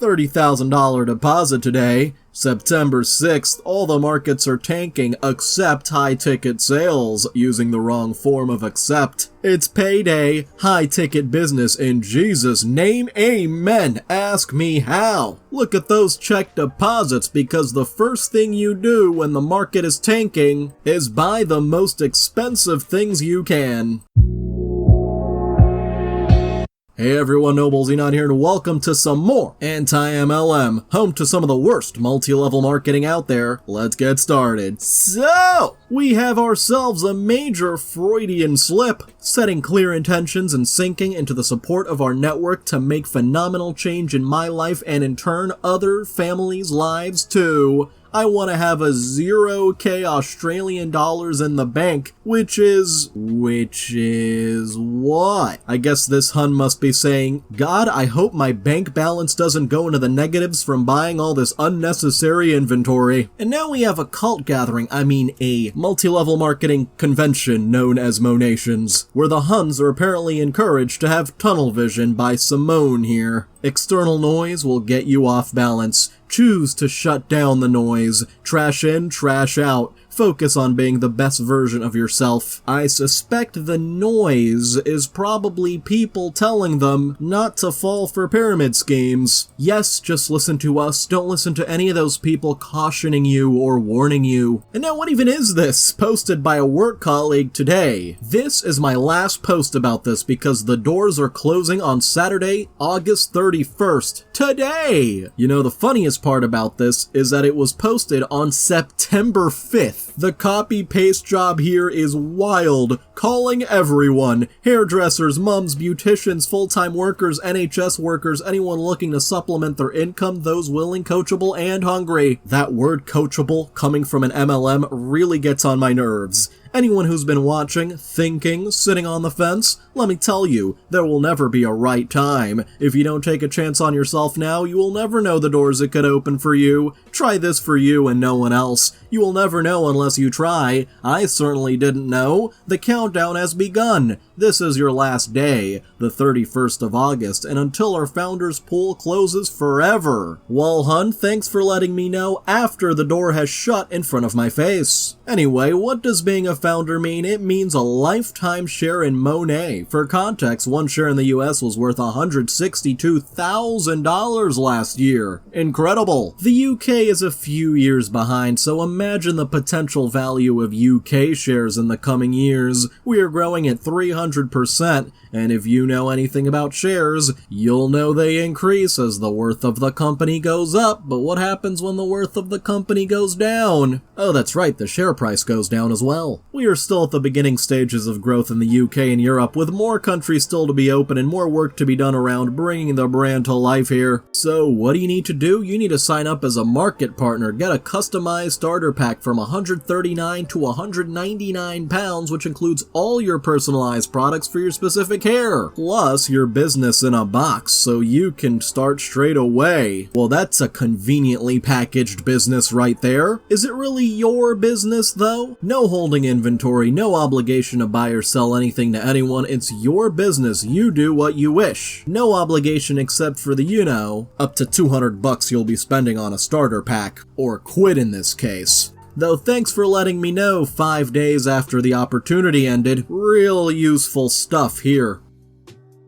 $30,000 deposit today. September 6th, all the markets are tanking except high-ticket sales, using the wrong form of accept. It's payday, high-ticket business in Jesus' name, amen. Ask me how. Look at those check deposits, because the first thing you do when the market is tanking is buy the most expensive things you can. Hey everyone, Noble Xenon here, and welcome to some more Anti-MLM, home to some of the worst multi-level marketing out there. Let's get started. So, we have ourselves a major Freudian slip, setting clear intentions and sinking into the support of our network to make phenomenal change in my life and in turn other families' lives too. I want to have a 0k Australian dollars in the bank, which is what? I guess this hun must be saying, God, I hope my bank balance doesn't go into the negatives from buying all this unnecessary inventory. And now we have a cult gathering, a multi-level marketing convention known as Monations, where the huns are apparently encouraged to have tunnel vision by Simone here. External noise will get you off balance. Choose to shut down the noise. Trash in, trash out. Focus on being the best version of yourself. I suspect the noise is probably people telling them not to fall for pyramid schemes. Yes, just listen to us. Don't listen to any of those people cautioning you or warning you. And now what even is this? Posted by a work colleague today. This is my last post about this because the doors are closing on Saturday, August 31st. Today! You know, the funniest part about this is that it was posted on September 5th. The copy-paste job here is wild, calling everyone, hairdressers, mums, beauticians, full-time workers, NHS workers, anyone looking to supplement their income, those willing, coachable, and hungry. That word coachable coming from an MLM really gets on my nerves. Anyone who's been watching, thinking, sitting on the fence, let me tell you, there will never be a right time. If you don't take a chance on yourself now, you will never know the doors it could open for you. Try this for you and no one else. You will never know unless you try. I certainly didn't know. The countdown has begun. This is your last day, the 31st of August, and until our founder's pool closes forever. Well, hun, thanks for letting me know after the door has shut in front of my face. Anyway, what does being a founder mean? It means a lifetime share in Monat. For context, one share in the US was worth $162,000 last year. Incredible. The UK is a few years behind, so imagine the potential value of UK shares in the coming years. We are growing at 300%, and if you know anything about shares, you'll know they increase as the worth of the company goes up. But what happens when the worth of the company goes down? Oh, that's right, the share price goes down as well. We are still at the beginning stages of growth in the UK and Europe, with more countries still to be open and more work to be done around bringing the brand to life here. So what do you need to do? You need to sign up as a market partner, get a customized starter pack from $139 to £199, which includes all your personalized products for your specific hair, plus your business in a box so you can start straight away. Well, that's a conveniently packaged business right there. Is it really your business though? No holding inventory, no obligation to buy or sell anything to anyone. It's your business. You do what you wish. No obligation except for the, up to $200 you'll be spending on a starter pack, or quit in this case. Though thanks for letting me know 5 days after the opportunity ended. Real useful stuff here.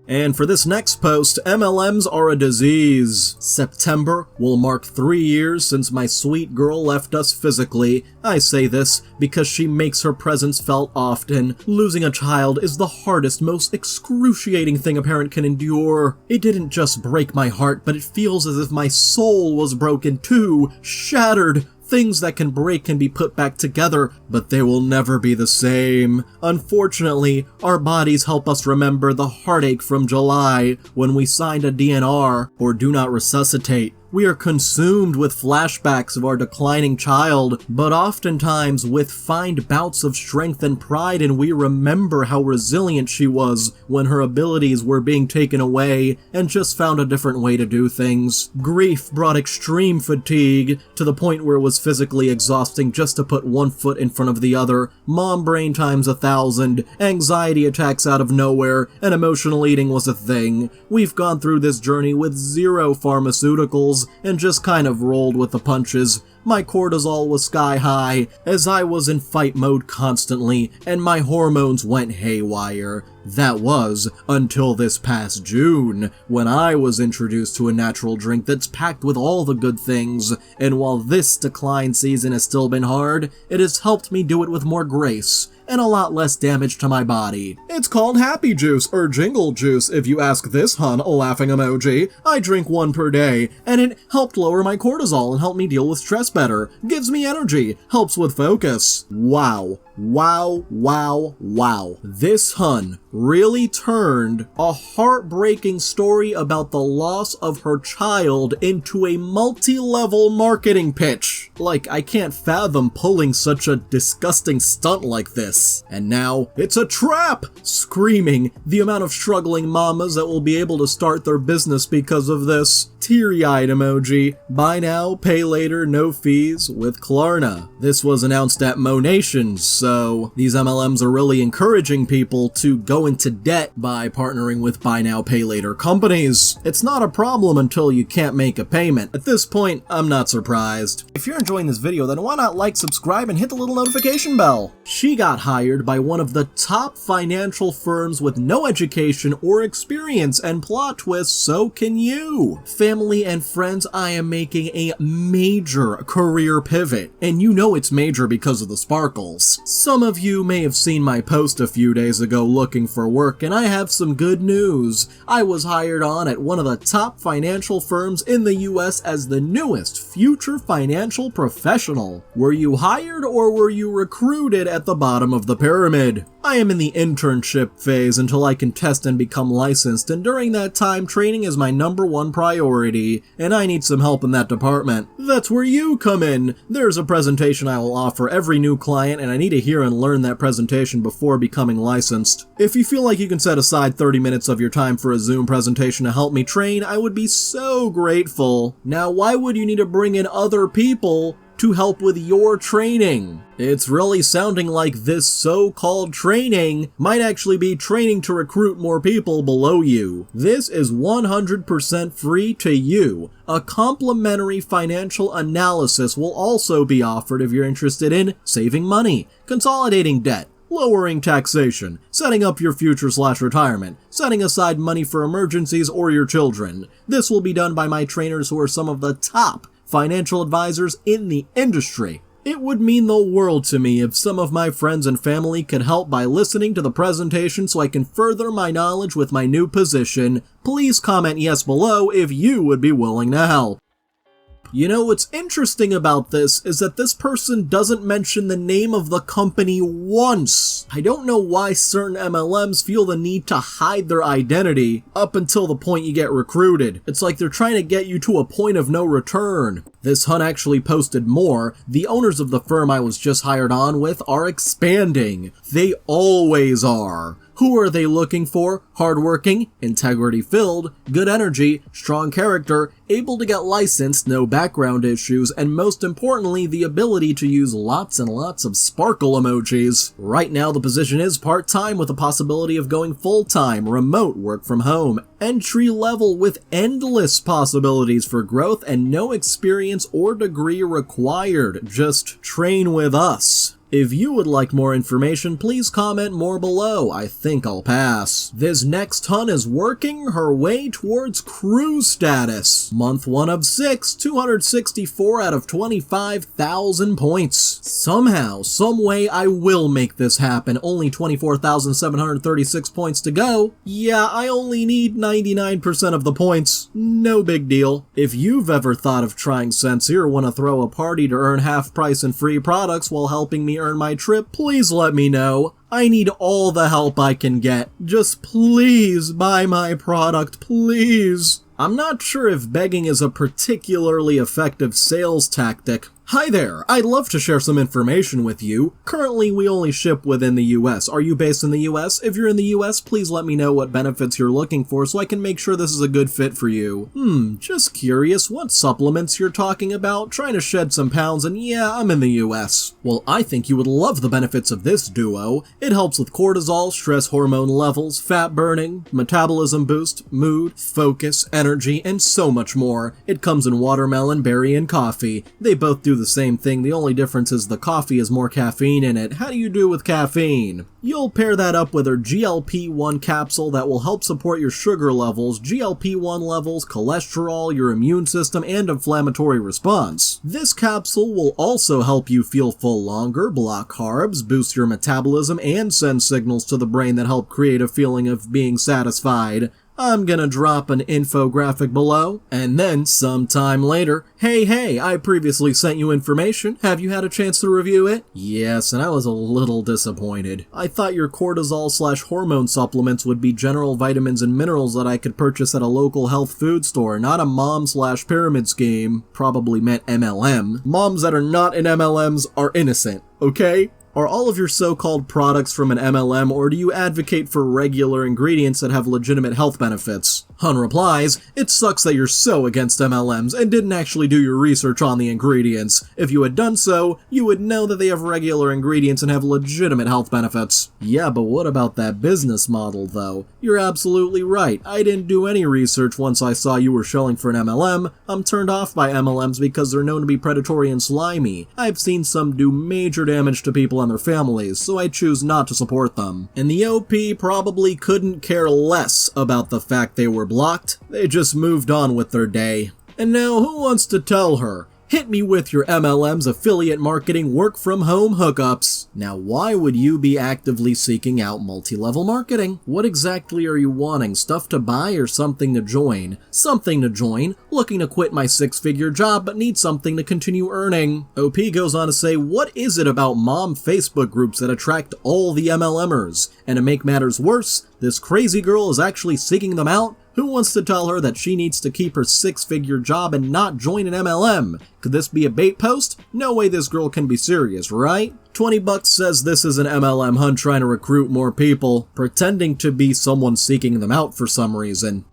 And for this next post, MLMs are a disease. September will mark 3 years since my sweet girl left us physically. I say this because she makes her presence felt often. Losing a child is the hardest, most excruciating thing a parent can endure. It didn't just break my heart, but it feels as if my soul was broken too, shattered. Things that can break can be put back together, but they will never be the same. Unfortunately, our bodies help us remember the heartache from July when we signed a DNR, or do not resuscitate. We are consumed with flashbacks of our declining child, but oftentimes with find bouts of strength and pride, and we remember how resilient she was when her abilities were being taken away and just found a different way to do things. Grief brought extreme fatigue to the point where it was physically exhausting just to put one foot in front of the other, mom brain times 1,000, anxiety attacks out of nowhere, and emotional eating was a thing. We've gone through this journey with 0 pharmaceuticals and just kind of rolled with the punches. My cortisol was sky high as I was in fight mode constantly, and my hormones went haywire. That was until this past June, when I was introduced to a natural drink that's packed with all the good things, and while this decline season has still been hard, it has helped me do it with more grace and a lot less damage to my body. It's called Happy Juice, or Jingle Juice if you ask this hun, a laughing emoji. I drink 1 per day, and it helped lower my cortisol and help me deal with stress better, gives me energy, helps with focus. Wow. Wow, wow, wow. This hun really turned a heartbreaking story about the loss of her child into a multi-level marketing pitch. Like, I can't fathom pulling such a disgusting stunt like this. And now, it's a trap! Screaming the amount of struggling mamas that will be able to start their business because of this. Teary-eyed emoji. Buy now, pay later, no fees with Klarna. This was announced at Monat, so these MLMs are really encouraging people to go into debt by partnering with buy now, pay later companies. It's not a problem until you can't make a payment. At this point, I'm not surprised. If you're enjoying this video, then why not like, subscribe, and hit the little notification bell? She got hired by one of the top financial firms with no education or experience, and plot twist, so can you. Family and friends, I am making a major career pivot, and you know it's major because of the sparkles. Some of you may have seen my post a few days ago looking for work, and I have some good news. I was hired on at one of the top financial firms in the US as the newest future financial professional. Were you hired or were you recruited at the bottom of the pyramid? I am in the internship phase until I can test and become licensed, and during that time, training is my #1 priority, and I need some help in that department. That's where you come in. There's a presentation I will offer every new client, and I need to hear and learn that presentation before becoming licensed. If you feel like you can set aside 30 minutes of your time for a Zoom presentation to help me train, I would be so grateful. Now, why would you need to bring in other people to help with your training? It's really sounding like this so-called training might actually be training to recruit more people below you. This is 100% free to you. A complimentary financial analysis will also be offered if you're interested in saving money, consolidating debt, lowering taxation, setting up your future/retirement, setting aside money for emergencies or your children. This will be done by my trainers who are some of the top financial advisors in the industry. It would mean the world to me if some of my friends and family could help by listening to the presentation so I can further my knowledge with my new position. Please comment yes below if you would be willing to help. You know, what's interesting about this is that this person doesn't mention the name of the company once. I don't know why certain MLMs feel the need to hide their identity up until the point you get recruited. It's like they're trying to get you to a point of no return. This hun actually posted more. The owners of the firm I was just hired on with are expanding. They always are. Who are they looking for? Hardworking, integrity-filled, good energy, strong character, able to get licensed, no background issues, and most importantly, the ability to use lots and lots of sparkle emojis. Right now, the position is part-time with the possibility of going full-time, remote, work from home, entry-level with endless possibilities for growth and no experience or degree required. Just train with us. If you would like more information, please comment more below. I think I'll pass. This next hun is working her way towards cruise status. Month 1 of 6, 264 out of 25,000 points. Somehow, someway, I will make this happen. Only 24,736 points to go. Yeah, I only need 99% of the points. No big deal. If you've ever thought of trying Sensi or want to throw a party to earn half price and free products while helping me earn my trip, please let me know. I need all the help I can get. Just please buy my product, please. I'm not sure if begging is a particularly effective sales tactic. Hi there, I'd love to share some information with you. Currently, we only ship within the US. Are you based in the US? If you're in the US, please let me know what benefits you're looking for so I can make sure this is a good fit for you. Just curious what supplements you're talking about, trying to shed some pounds, and yeah, I'm in the US. Well, I think you would love the benefits of this duo. It helps with cortisol, stress hormone levels, fat burning, metabolism boost, mood, focus, energy, and so much more. It comes in watermelon, berry, and coffee. They both do the same thing, the only difference is the coffee has more caffeine in it. How do you do with caffeine? You'll pair that up with our GLP-1 capsule that will help support your sugar levels, GLP-1 levels, cholesterol, your immune system, and inflammatory response. This capsule will also help you feel full longer, block carbs, boost your metabolism, and send signals to the brain that help create a feeling of being satisfied. I'm gonna drop an infographic below, and then sometime later, hey, I previously sent you information. Have you had a chance to review it? Yes, and I was a little disappointed. I thought your cortisol/hormone supplements would be general vitamins and minerals that I could purchase at a local health food store, not a mom/pyramid scheme. Probably meant MLM. Moms that are not in MLMs are innocent, okay? Are all of your so-called products from an MLM, or do you advocate for regular ingredients that have legitimate health benefits? Hun replies, it sucks that you're so against MLMs and didn't actually do your research on the ingredients. If you had done so, you would know that they have regular ingredients and have legitimate health benefits. Yeah, but what about that business model, though? You're absolutely right. I didn't do any research once I saw you were showing for an MLM. I'm turned off by MLMs because they're known to be predatory and slimy. I've seen some do major damage to people and their families, so I choose not to support them. And the OP probably couldn't care less about the fact they were blocked. They just moved on with their day. And now who wants to tell her? Hit me with your MLM's affiliate marketing work-from-home hookups. Now, why would you be actively seeking out multi-level marketing? What exactly are you wanting? Stuff to buy or something to join? Something to join. Looking to quit my six-figure job but need something to continue earning. OP goes on to say, what is it about mom Facebook groups that attract all the MLMers? And to make matters worse, this crazy girl is actually seeking them out? Who wants to tell her that she needs to keep her six-figure job and not join an MLM? Could this be a bait post? No way this girl can be serious, right? 20 bucks says this is an MLM hun trying to recruit more people, pretending to be someone seeking them out for some reason.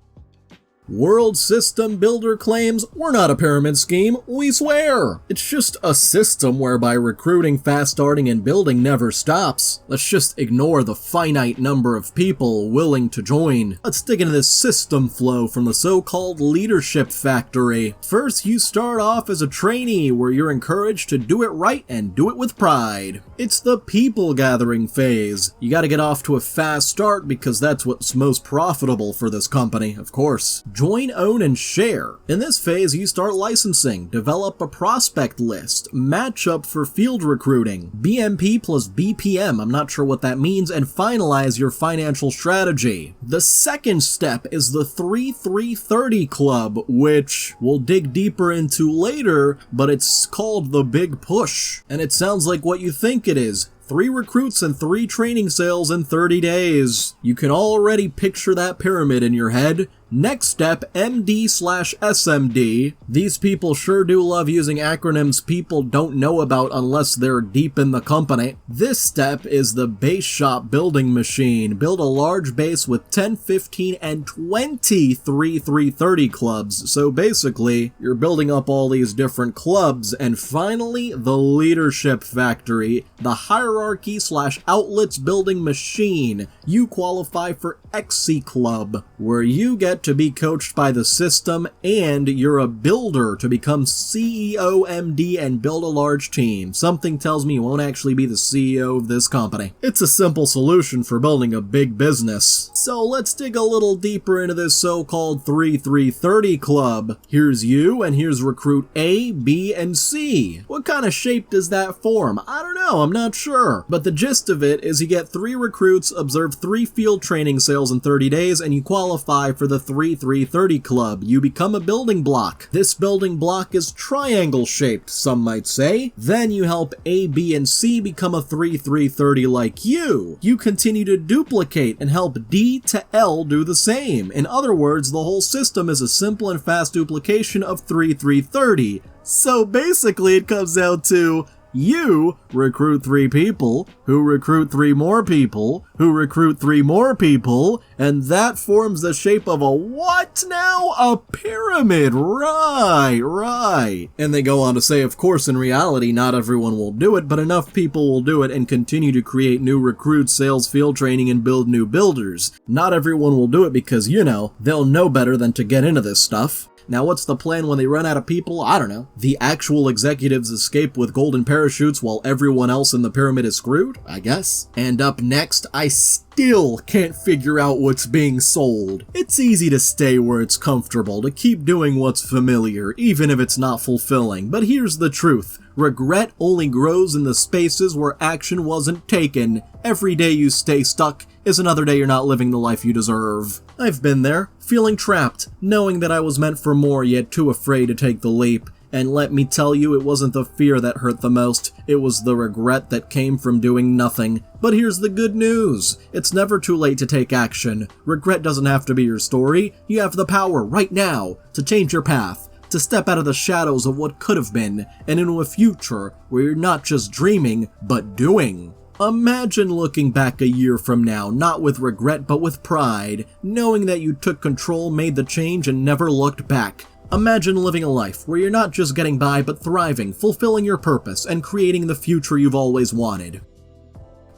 World System Builder claims, we're not a pyramid scheme, we swear! It's just a system whereby recruiting, fast starting, and building never stops. Let's just ignore the finite number of people willing to join. Let's dig into this system flow from the so-called leadership factory. First, you start off as a trainee where you're encouraged to do it right and do it with pride. It's the people gathering phase. You gotta get off to a fast start because that's what's most profitable for this company, of course. Join, own, and share. In this phase, you start licensing, develop a prospect list, match up for field recruiting, BMP plus BPM, I'm not sure what that means, and finalize your financial strategy. The second step is the 3-3-30 Club, which we'll dig deeper into later, but it's called the Big Push. And it sounds like what you think it is. 3 recruits and 3 training sales in 30 days. You can already picture that pyramid in your head. Next step, MD/SMD. These people sure do love using acronyms people don't know about unless they're deep in the company. This step is the base shop building machine. Build a large base with 10, 15, and 20 3-3-30 clubs. So basically, you're building up all these different clubs. And finally, the leadership factory. The hierarchy/outlets building machine. You qualify for XC Club, where you get to be coached by the system, and you're a builder to become CEO, MD, and build a large team. Something tells me you won't actually be the CEO of this company. It's a simple solution for building a big business. So let's dig a little deeper into this so-called 3-3-30 Club. Here's you, and here's recruit A, B, and C. What kind of shape does that form? I don't know, I'm not sure. But the gist of it is you get 3 recruits, observe 3 field training sales in 30 days, and you qualify for the 3330 Club. You become a building block. This building block is triangle-shaped, some might say. Then you help A, B, and C become a 3330 like you. You continue to duplicate and help D to L do the same. In other words, the whole system is a simple and fast duplication of 3330. So basically it comes down to you recruit 3 people, who recruit 3 more people, who recruit 3 more people, and that forms the shape of a what now? A pyramid, right. And they go on to say, of course, in reality, not everyone will do it, but enough people will do it and continue to create new recruits, sales, field training, and build new builders. Not everyone will do it because, they'll know better than to get into this stuff. Now, what's the plan when they run out of people? I don't know. The actual executives escape with golden parachutes while everyone else in the pyramid is screwed, I guess. And up next, I still can't figure out what's being sold. It's easy to stay where it's comfortable, to keep doing what's familiar, even if it's not fulfilling. But here's the truth. Regret only grows in the spaces where action wasn't taken. Every day you stay stuck is another day you're not living the life you deserve. I've been there, feeling trapped, knowing that I was meant for more yet too afraid to take the leap. And let me tell you, it wasn't the fear that hurt the most, it was the regret that came from doing nothing. But here's the good news. It's never too late to take action. Regret doesn't have to be your story. You have the power right now to change your path, to step out of the shadows of what could have been, and into a future where you're not just dreaming, but doing. Imagine looking back a year from now, not with regret but with pride, knowing that you took control, made the change, and never looked back. Imagine living a life where you're not just getting by but thriving, fulfilling your purpose, and creating the future you've always wanted.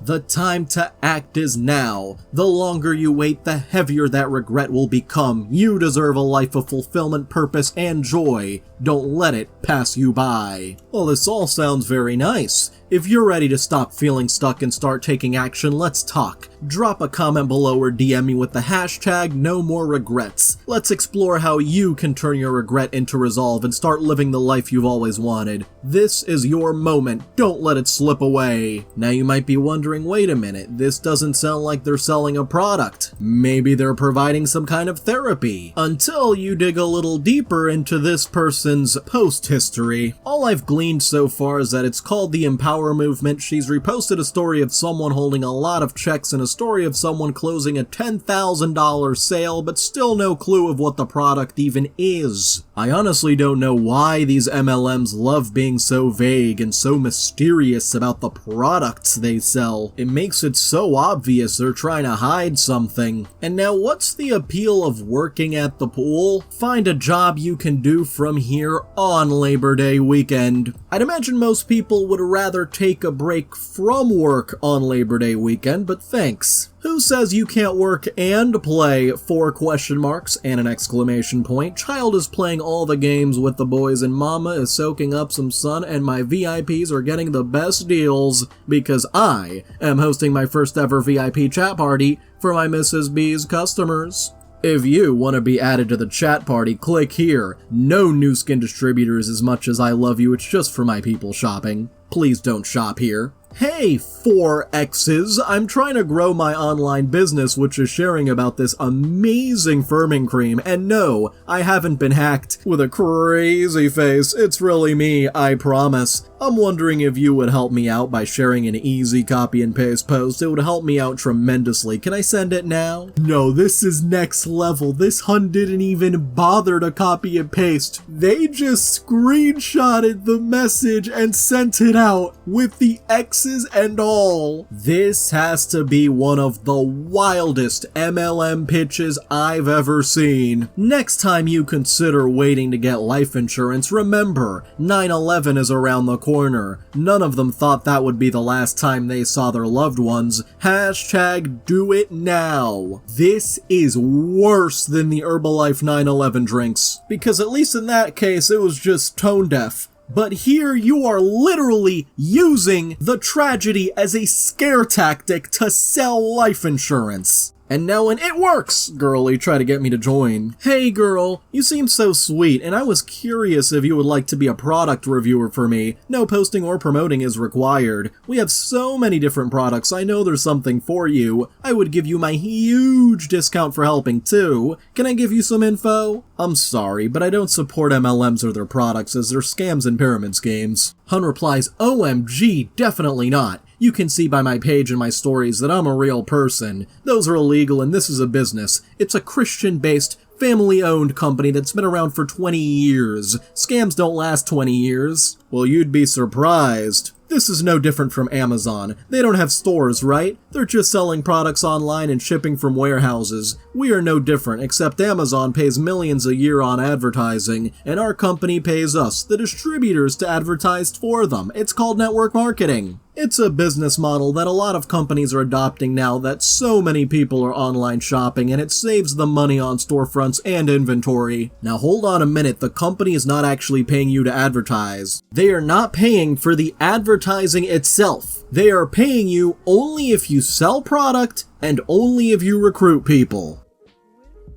The time to act is now. The longer you wait, the heavier that regret will become. You deserve a life of fulfillment, purpose, and joy. Don't let it pass you by. Well, this all sounds very nice. If you're ready to stop feeling stuck and start taking action, let's talk. Drop a comment below or DM me with the hashtag #NoMoreRegrets. Let's explore how you can turn your regret into resolve and start living the life you've always wanted. This is your moment. Don't let it slip away. Now you might be wondering, wait a minute, this doesn't sound like they're selling a product. Maybe they're providing some kind of therapy. Until you dig a little deeper into this person's post history. All I've gleaned so far is that it's called the Empower Movement. She's reposted a story of someone holding a lot of checks and a story of someone closing a $10,000 sale, but still no clue of what the product even is. I honestly don't know why these MLMs love being so vague and so mysterious about the products they sell. It makes it so obvious they're trying to hide something. And now what's the appeal of working at the pool? Find a job you can do from here on Labor Day weekend. I'd imagine most people would rather take a break from work on Labor Day weekend, but thanks. Who says you can't work and play? 4 question marks and an exclamation point. Child is playing all the games with the boys and mama is soaking up some sun and my VIPs are getting the best deals because I am hosting my first ever VIP chat party for my Mrs. B's customers. If you want to be added to the chat party, click here. No new skin distributors as much as I love you, it's just for my people shopping. Please don't shop here. Hey, 4X's! I'm trying to grow my online business, which is sharing about this amazing firming cream, and no, I haven't been hacked with a crazy face. It's really me, I promise. I'm wondering if you would help me out by sharing an easy copy and paste post. It would help me out tremendously. Can I send it now? No, this is next level. This hun didn't even bother to copy and paste. They just screenshotted the message and sent it out with the X's and all. This has to be one of the wildest MLM pitches I've ever seen. Next time you consider waiting to get life insurance, remember, 9/11 is around the corner. None of them thought that would be the last time they saw their loved ones. Hashtag do it now. This is worse than the Herbalife 9/11 drinks, because at least in that case it was just tone deaf. But here you are literally using the tragedy as a scare tactic to sell life insurance. And now an "it works" girlie tried to get me to join. Hey girl, you seem so sweet, and I was curious if you would like to be a product reviewer for me. No posting or promoting is required. We have so many different products, I know there's something for you. I would give you my huge discount for helping too. Can I give you some info? I'm sorry, but I don't support MLMs or their products as they're scams and pyramid schemes. Hun replies, OMG, definitely not. You can see by my page and my stories that I'm a real person. Those are illegal and this is a business. It's a Christian-based, family-owned company that's been around for 20 years. Scams don't last 20 years. Well, you'd be surprised. This is no different from Amazon. They don't have stores, right? They're just selling products online and shipping from warehouses. We are no different, except Amazon pays millions a year on advertising, and our company pays us, the distributors, to advertise for them. It's called network marketing. It's a business model that a lot of companies are adopting now that so many people are online shopping, and it saves them money on storefronts and inventory. Now hold on a minute, the company is not actually paying you to advertise. They are not paying for the advertising itself. They are paying you only if you sell product and only if you recruit people.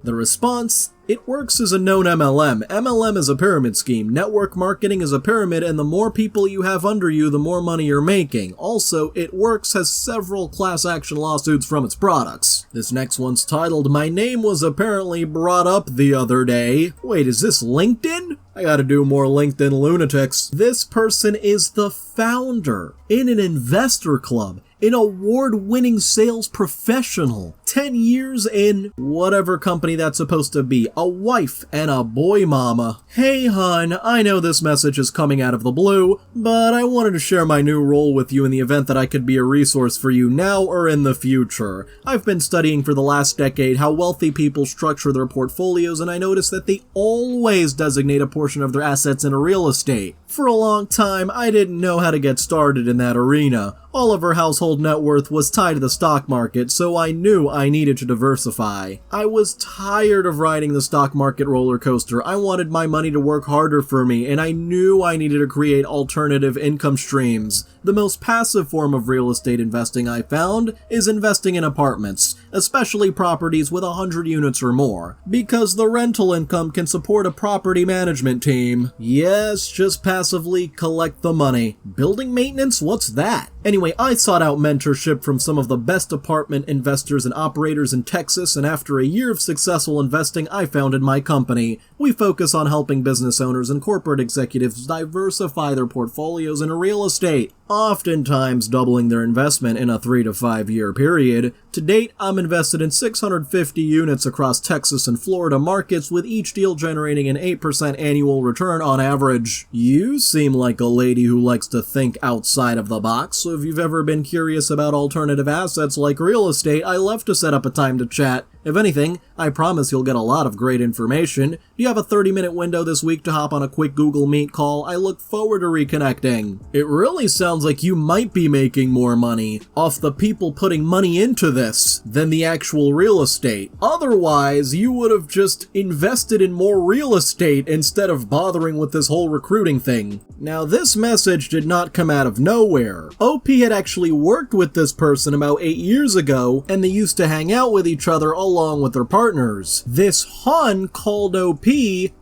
The response? It works as a known MLM. MLM is a pyramid scheme. Network marketing is a pyramid, and the more people you have under you, the more money you're making. Also, It Works has several class action lawsuits from its products. This next one's titled, My Name Was Apparently Brought Up the Other Day. Wait, is this LinkedIn? I gotta do more LinkedIn lunatics. This person is the founder in an investor club, an award-winning sales professional, 10 years in whatever company that's supposed to be, a wife and a boy mama. Hey hun, I know this message is coming out of the blue, but I wanted to share my new role with you in the event that I could be a resource for you now or in the future. I've been studying for the last decade how wealthy people structure their portfolios, and I noticed that they always designate a portion of their assets in real estate. For a long time, I didn't know how to get started in that arena. All of her household net worth was tied to the stock market, so I knew I needed to diversify. I was tired of riding the stock market roller coaster. I wanted my money to work harder for me, and I knew I needed to create alternative income streams. The most passive form of real estate investing I found is investing in apartments, especially properties with 100 units or more, because the rental income can support a property management team. Yes, just passively collect the money. Building maintenance? What's that? Anyway, I sought out mentorship from some of the best apartment investors and operators in Texas, and after a year of successful investing, I founded my company. We focus on helping business owners and corporate executives diversify their portfolios in real estate, oftentimes doubling their investment in a 3 to 5 year period. To date, I'm invested in 650 units across Texas and Florida markets, with each deal generating an 8% annual return on average. You seem like a lady who likes to think outside of the box, so if you've ever been curious about alternative assets like real estate, I love to set up a time to chat. If anything, I promise you'll get a lot of great information. Do you have a 30-minute window this week to hop on a quick Google Meet call? I look forward to reconnecting. It really sounds like you might be making more money off the people putting money into this than the actual real estate. Otherwise, you would have just invested in more real estate instead of bothering with this whole recruiting thing. Now, this message did not come out of nowhere. OP had actually worked with this person about 8 years ago, and they used to hang out with each other along with their partners. This hun called OP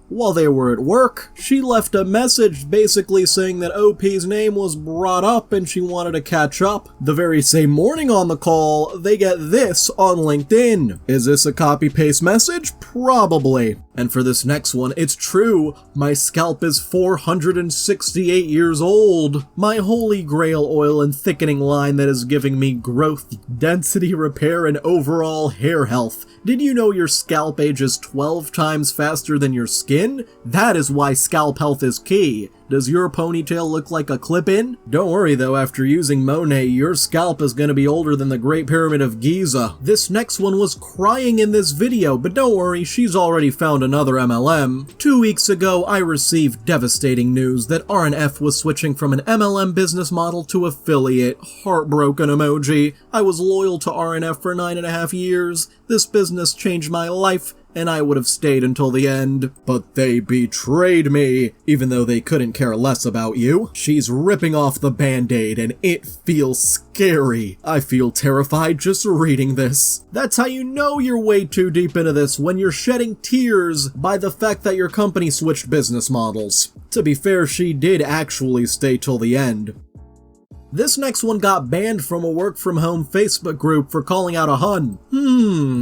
while they were at work. She left a message basically saying that OP's name was brought up and she wanted to catch up. The very same morning on the call, they get this on LinkedIn. Is this a copy-paste message? Probably. And for this next one, it's true. My scalp is 468 years old. My holy grail oil and thickening line that is giving me growth, density, repair, and overall hair health. Did you know your scalp ages 12 times faster than your skin? That is why scalp health is key. Does your ponytail look like a clip-in? Don't worry though, after using Monet, your scalp is gonna be older than the Great Pyramid of Giza. This next one was crying in this video, but don't worry, she's already found another MLM. 2 weeks ago, I received devastating news that RNF was switching from an MLM business model to affiliate. Heartbroken emoji. I was loyal to RNF for 9.5 years. This business changed my life, and I would have stayed until the end. But they betrayed me, even though they couldn't care less about you. She's ripping off the band-aid, and it feels scary. I feel terrified just reading this. That's how you know you're way too deep into this, when you're shedding tears by the fact that your company switched business models. To be fair, she did actually stay till the end. This next one got banned from a work-from-home Facebook group for calling out a hun.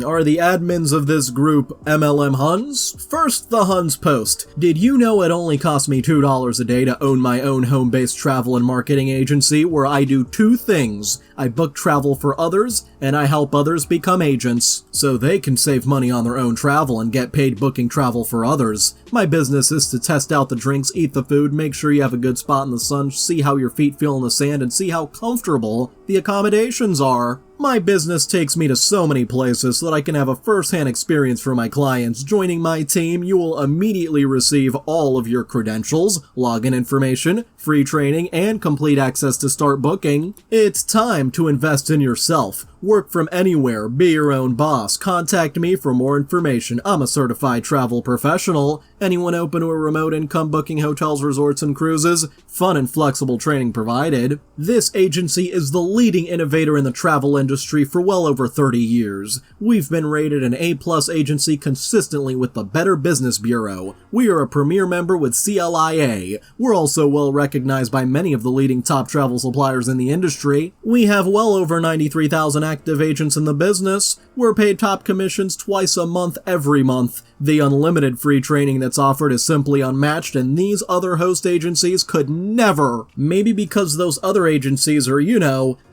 Are the admins of this group MLM huns? First, the huns post. Did you know it only cost me $2 a day to own my own home-based travel and marketing agency where I do two things? I book travel for others, and I help others become agents, so they can save money on their own travel and get paid booking travel for others. My business is to test out the drinks, eat the food, make sure you have a good spot in the sun, see how your feet feel in the sand, and see how comfortable the accommodations are. My business takes me to so many places so that I can have a first-hand experience for my clients. Joining my team, you will immediately receive all of your credentials, login information, free training, and complete access to start booking. It's time to invest in yourself. Work from anywhere, be your own boss. Contact me for more information. I'm a certified travel professional. Anyone open to a remote income booking hotels, resorts, and cruises? Fun and flexible training provided. This agency is the leading innovator in the travel industry for well over 30 years. We've been rated an A+ agency consistently with the Better Business Bureau. We are a premier member with CLIA. We're also well recognized by many of the leading top travel suppliers in the industry. We have well over 93,000 active agents in the business. We're paid top commissions twice a month every month. The unlimited free training that's offered is simply unmatched, and these other host agencies could never. Maybe because those other agencies are,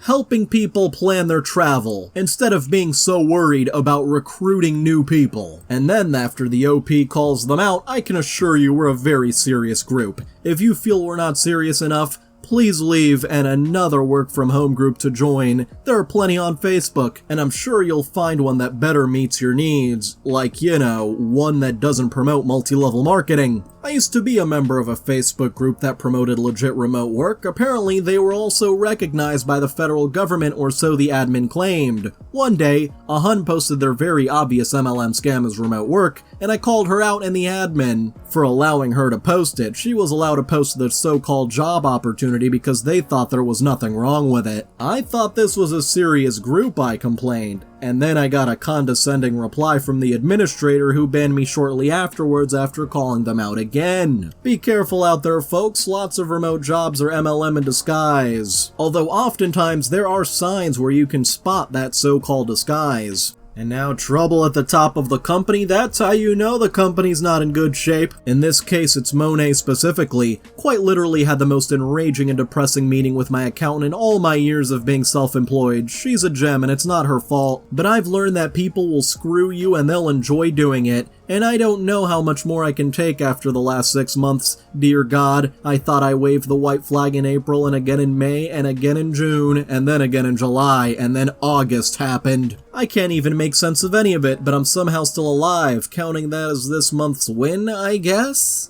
helping people plan their travel, instead of being so worried about recruiting new people. And then after the OP calls them out, I can assure you we're a very serious group. If you feel we're not serious enough, please leave and another work-from-home group to join. There are plenty on Facebook, and I'm sure you'll find one that better meets your needs, like, one that doesn't promote multi-level marketing. I used to be a member of a Facebook group that promoted legit remote work. Apparently, they were also recognized by the federal government, or so the admin claimed. One day, a hun posted their very obvious MLM scam as remote work, and I called her out and the admin for allowing her to post it. She was allowed to post the so-called job opportunity because they thought there was nothing wrong with it. I thought this was a serious group, I complained. And then I got a condescending reply from the administrator who banned me shortly afterwards after calling them out again. Be careful out there, folks. Lots of remote jobs are MLM in disguise. Although oftentimes there are signs where you can spot that so-called disguise. And now trouble at the top of the company, that's how you know the company's not in good shape. In this case, it's Monat specifically. Quite literally had the most enraging and depressing meeting with my accountant in all my years of being self-employed. She's a gem and it's not her fault, but I've learned that people will screw you and they'll enjoy doing it. And I don't know how much more I can take after the last 6 months. Dear God, I thought I waved the white flag in April and again in May and again in June and then again in July and then August happened. I can't even make sense of any of it, but I'm somehow still alive, counting that as this month's win, I guess.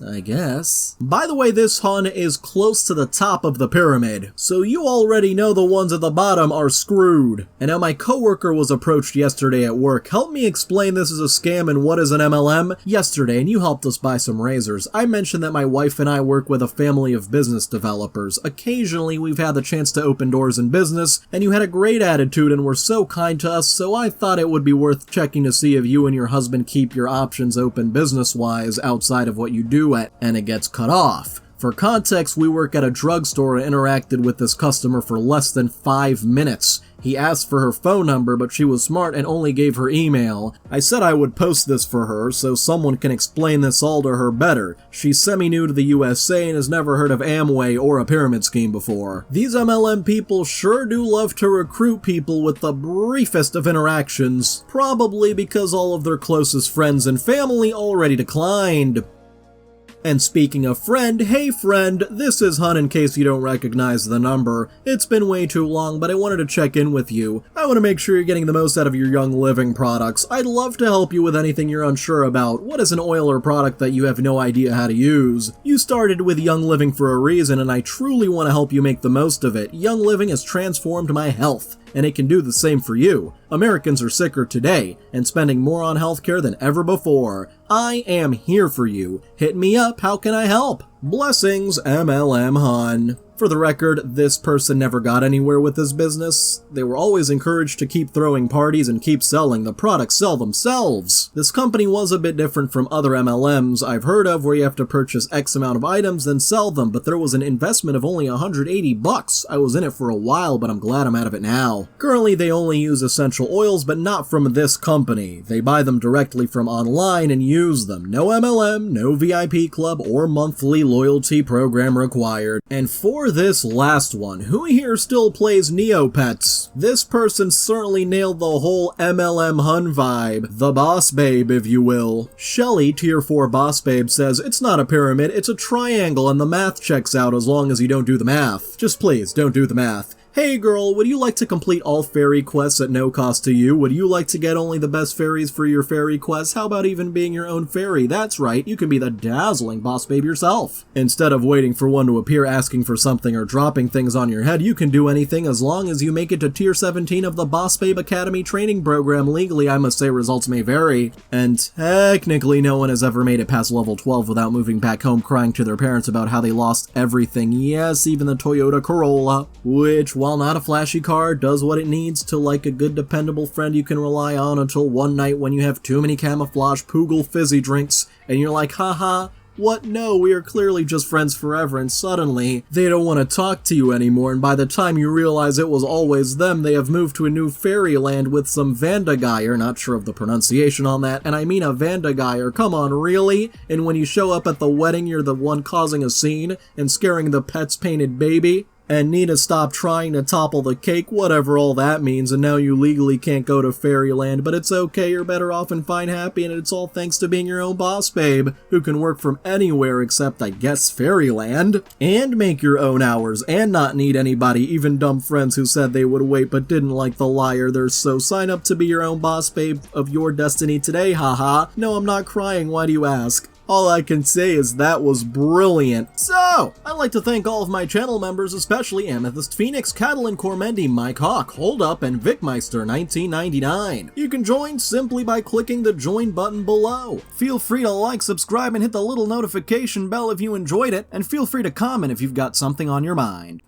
By the way, this hun is close to the top of the pyramid, so you already know the ones at the bottom are screwed. And now my coworker was approached yesterday at work. Help me explain this is a scam and what is an MLM? Yesterday, and you helped us buy some razors. I mentioned that my wife and I work with a family of business developers. Occasionally, we've had the chance to open doors in business, and you had a great attitude and were so kind to us, so I thought it would be worth checking to see if you and your husband keep your options open business-wise outside of what you do at, and it gets cut off. For context, we work at a drugstore and interacted with this customer for less than 5 minutes. He asked for her phone number, but she was smart and only gave her email. I said I would post this for her so someone can explain this all to her better. She's semi-new to the USA and has never heard of Amway or a pyramid scheme before. These MLM people sure do love to recruit people with the briefest of interactions, probably because all of their closest friends and family already declined. And speaking of friend, hey friend, this is Hun in case you don't recognize the number. It's been way too long, but I wanted to check in with you. I want to make sure you're getting the most out of your Young Living products. I'd love to help you with anything you're unsure about. What is an oil or product that you have no idea how to use? You started with Young Living for a reason, and I truly want to help you make the most of it. Young Living has transformed my health. and it can do the same for you. Americans are sicker today and spending more on healthcare than ever before. I am here for you. Hit me up, how can I help? Blessings, MLM Hun. For the record, this person never got anywhere with this business. They were always encouraged to keep throwing parties and keep selling. The products sell themselves. This company was a bit different from other MLMs I've heard of where you have to purchase X amount of items then sell them, but there was an investment of only $180. I was in it for a while, but I'm glad I'm out of it now. Currently, they only use essential oils, but not from this company. They buy them directly from online and use them. No MLM, no VIP club, or monthly loyalty program required. And for this last one, who here still plays Neopets? This person certainly nailed the whole MLM Hun vibe. The boss babe, if you will. Shelly, tier 4 boss babe, says, it's not a pyramid, it's a triangle and the math checks out as long as you don't do the math. Just please, don't do the math. Hey girl, would you like to complete all fairy quests at no cost to you? Would you like to get only the best fairies for your fairy quests? How about even being your own fairy? That's right, you can be the dazzling boss babe yourself. Instead of waiting for one to appear asking for something or dropping things on your head, you can do anything as long as you make it to tier 17 of the Boss Babe Academy training program. Legally, I must say results may vary, and technically no one has ever made it past level 12 without moving back home crying to their parents about how they lost everything. Yes, even the Toyota Corolla, which, while not a flashy car, does what it needs to like a good dependable friend you can rely on until one night when you have too many camouflage Poogle fizzy drinks and you're like, haha, what? No, we are clearly just friends forever, and suddenly they don't want to talk to you anymore, and by the time you realize it was always them, they have moved to a new fairyland with some Vandagire, not sure of the pronunciation on that, and I mean a Vandagire, come on, really? And when you show up at the wedding, you're the one causing a scene and scaring the pet's painted baby? And need to stop trying to topple the cake, whatever all that means, and now you legally can't go to Fairyland, but it's okay, you're better off and fine happy, and it's all thanks to being your own boss babe, who can work from anywhere except, I guess, Fairyland, and make your own hours, and not need anybody, even dumb friends who said they would wait but didn't like the liar there's so sign up to be your own boss babe of your destiny today, haha. No, I'm not crying, why do you ask? All I can say is that was brilliant. So, I'd like to thank all of my channel members, especially Amethyst Phoenix, Catalin Cormendi, Mike Hawk, Hold Up, and Vicmeister 1999. You can join simply by clicking the join button below. Feel free to like, subscribe, and hit the little notification bell if you enjoyed it, and feel free to comment if you've got something on your mind.